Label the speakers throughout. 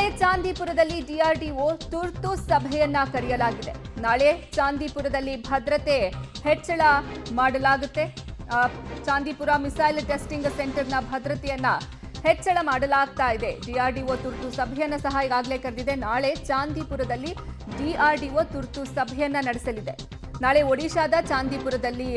Speaker 1: ನಾಳೆ ಚಾಂದಿಪುರದಲ್ಲಿ ಡಿಆರ್ಡಿಒ ತುರ್ತು ಸಭೆಯನ್ನ ಕರೆಯಲಾಗಿದೆ. ನಾಳೆ ಚಾಂದಿಪುರದಲ್ಲಿ ಭದ್ರತೆ ಹೆಚ್ಚಳ ಮಾಡಲಾಗುತ್ತೆ. ಚಾಂದಿಪುರ ಮಿಸೈಲ್ ಟೆಸ್ಟಿಂಗ್ ಸೆಂಟರ್ನ ಭದ್ರತೆಯನ್ನ ಹೆಚ್ಚಳ ಮಾಡಲಾಗ್ತಾ ಇದೆ. ಡಿಆರ್ಡಿಒ ತುರ್ತು ಸಭೆಯನ್ನ ಸಹ ಈಗಾಗಲೇ ಕರೆದಿದೆ. ನಾಳೆ ಚಾಂದಿಪುರದಲ್ಲಿ ಡಿಆರ್ಡಿಒ ತುರ್ತು ಸಭೆಯನ್ನ ನಡೆಸಲಿದೆ. ನಾಳೆ ಒಡಿಶಾದ ಚಾಂದಿಪುರದಲ್ಲಿ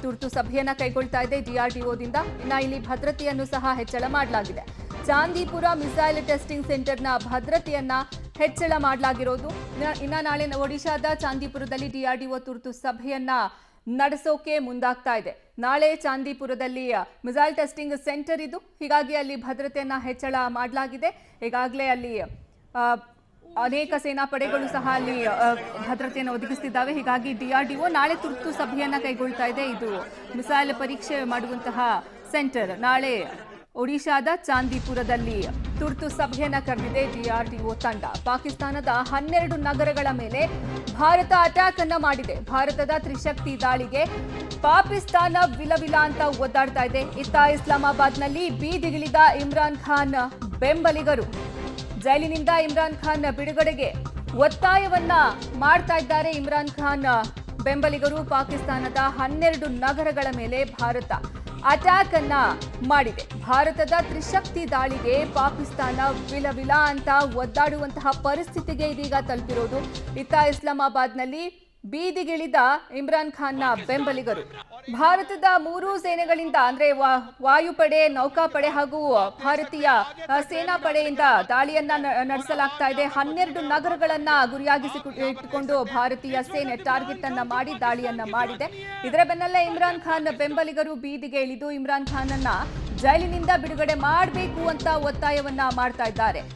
Speaker 1: ತುರ್ತು ಸಭೆಯನ್ನ ಕೈಗೊಳ್ತಾ ಇದೆ ಡಿಆರ್ಡಿಒದಿಂದ. ಇನ್ನು ಇಲ್ಲಿ ಭದ್ರತೆಯನ್ನು ಸಹ ಹೆಚ್ಚಳ ಮಾಡಲಾಗಿದೆ. ಚಾಂದಿಪುರ ಮಿಸೈಲ್ ಟೆಸ್ಟಿಂಗ್ ಸೆಂಟರ್ನ ಭದ್ರತೆಯನ್ನ ಹೆಚ್ಚಳ ಮಾಡಲಾಗಿರೋದು. ಇನ್ನು ನಾಳೆ ಒಡಿಶಾದ ಚಾಂದಿಪುರದಲ್ಲಿ ಡಿಆರ್ಡಿಒ ತುರ್ತು ಸಭೆಯನ್ನ ನಡೆಸೋಕೆ ಮುಂದಾಗ್ತಾ ಇದೆ. ನಾಳೆ ಚಾಂದಿಪುರದಲ್ಲಿ ಮಿಸೈಲ್ ಟೆಸ್ಟಿಂಗ್ ಸೆಂಟರ್ ಇದು, ಹೀಗಾಗಿ ಅಲ್ಲಿ ಭದ್ರತೆಯನ್ನ ಹೆಚ್ಚಳ ಮಾಡಲಾಗಿದೆ. ಈಗಾಗಲೇ ಅಲ್ಲಿ ಅನೇಕ ಸೇನಾ ಪಡೆಗಳು ಸಹ ಅಲ್ಲಿ ಭದ್ರತೆಯನ್ನು ಒದಗಿಸುತ್ತಿದ್ದಾವೆ. ಹೀಗಾಗಿ ಡಿಆರ್ಡಿಒ ನಾಳೆ ತುರ್ತು ಸಭೆಯನ್ನ ಕೈಗೊಳ್ತಾ ಇದೆ. ಇದು ಮಿಸೈಲ್ ಪರೀಕ್ಷೆ ಮಾಡುವಂತಹ ಸೆಂಟರ್ ನಾಳೆ ಒಡಿಶಾದ ಚಾಂದಿಪುರದಲ್ಲಿ ತುರ್ತು ಸಭೆಯನ್ನ ಕರೆದಿದೆ ಡಿಆರ್ಡಿಒ ತಂಡ. ಪಾಕಿಸ್ತಾನದ 12 ನಗರಗಳ ಮೇಲೆ ಭಾರತ ಅಟ್ಯಾಕ್ ಅನ್ನ ಮಾಡಿದೆ. ಭಾರತದ ತ್ರಿಶಕ್ತಿ ದಾಳಿಗೆ ಪಾಕಿಸ್ತಾನ ವಿಲವಿಲ ಅಂತ ಒದ್ದಾಡ್ತಾ ಇದೆ. ಇತ್ತ ಇಸ್ಲಾಮಾಬಾದ್ನಲ್ಲಿ ಬೀದಿಗಿಳಿದ ಇಮ್ರಾನ್ ಖಾನ್ ಬೆಂಬಲಿಗರು ಜೈಲಿನಿಂದ ಇಮ್ರಾನ್ ಖಾನ್ ಬಿಡುಗಡೆಗೆ ಒತ್ತಾಯವನ್ನ ಮಾಡ್ತಾ ಇದ್ದಾರೆ. ಇಮ್ರಾನ್ ಖಾನ್ ಬೆಂಬಲಿಗರು ಪಾಕಿಸ್ತಾನದ 12 ನಗರಗಳ ಮೇಲೆ ಭಾರತ ಅಟ್ಯಾಕ್ ಅನ್ನ ಮಾಡಿದೆ. ಭಾರತದ ತ್ರಿಶಕ್ತಿ ದಾಳಿಗೆ ಪಾಕಿಸ್ತಾನ ವಿಲವಿಲ ಅಂತ ಒದ್ದಾಡುವಂತಹ ಪರಿಸ್ಥಿತಿಗೆ ಇದೀಗ ತಲುಪಿರೋದು. ಇತ್ತ ಇಸ್ಲಾಮಾಬಾದ್ನಲ್ಲಿ ಬೀದಿಗಿಳಿದ ಇಮ್ರಾನ್ ಖಾನ್ನ ಬೆಂಬಲಿಗರು ಭಾರತದ 3 ಸೇನೆಗಳಿಂದ ಅಂದ್ರೆ ವಾಯುಪಡೆ, ನೌಕಾಪಡೆ ಹಾಗೂ ಭಾರತೀಯ ಸೇನಾ ಪಡೆಯಿಂದ ದಾಳಿಯನ್ನ ನಡೆಸಲಾಗ್ತಾ ಇದೆ. 12 ನಗರಗಳನ್ನ ಗುರಿಯಾಗಿಸಿ ಇಟ್ಟುಕೊಂಡು ಭಾರತೀಯ ಸೇನೆ ಟಾರ್ಗೆಟ್ ಅನ್ನ ಮಾಡಿ ದಾಳಿಯನ್ನ ಮಾಡಿದೆ. ಇದರ ಬೆನ್ನಲ್ಲೇ ಇಮ್ರಾನ್ ಖಾನ್ ಬೆಂಬಲಿಗರು ಬೀದಿಗೆ ಇಳಿದು ಇಮ್ರಾನ್ ಖಾನ್ ಅನ್ನ ಜೈಲಿನಿಂದ ಬಿಡುಗಡೆ ಮಾಡಬೇಕು ಅಂತ ಒತ್ತಾಯವನ್ನ ಮಾಡ್ತಾ ಇದ್ದಾರೆ.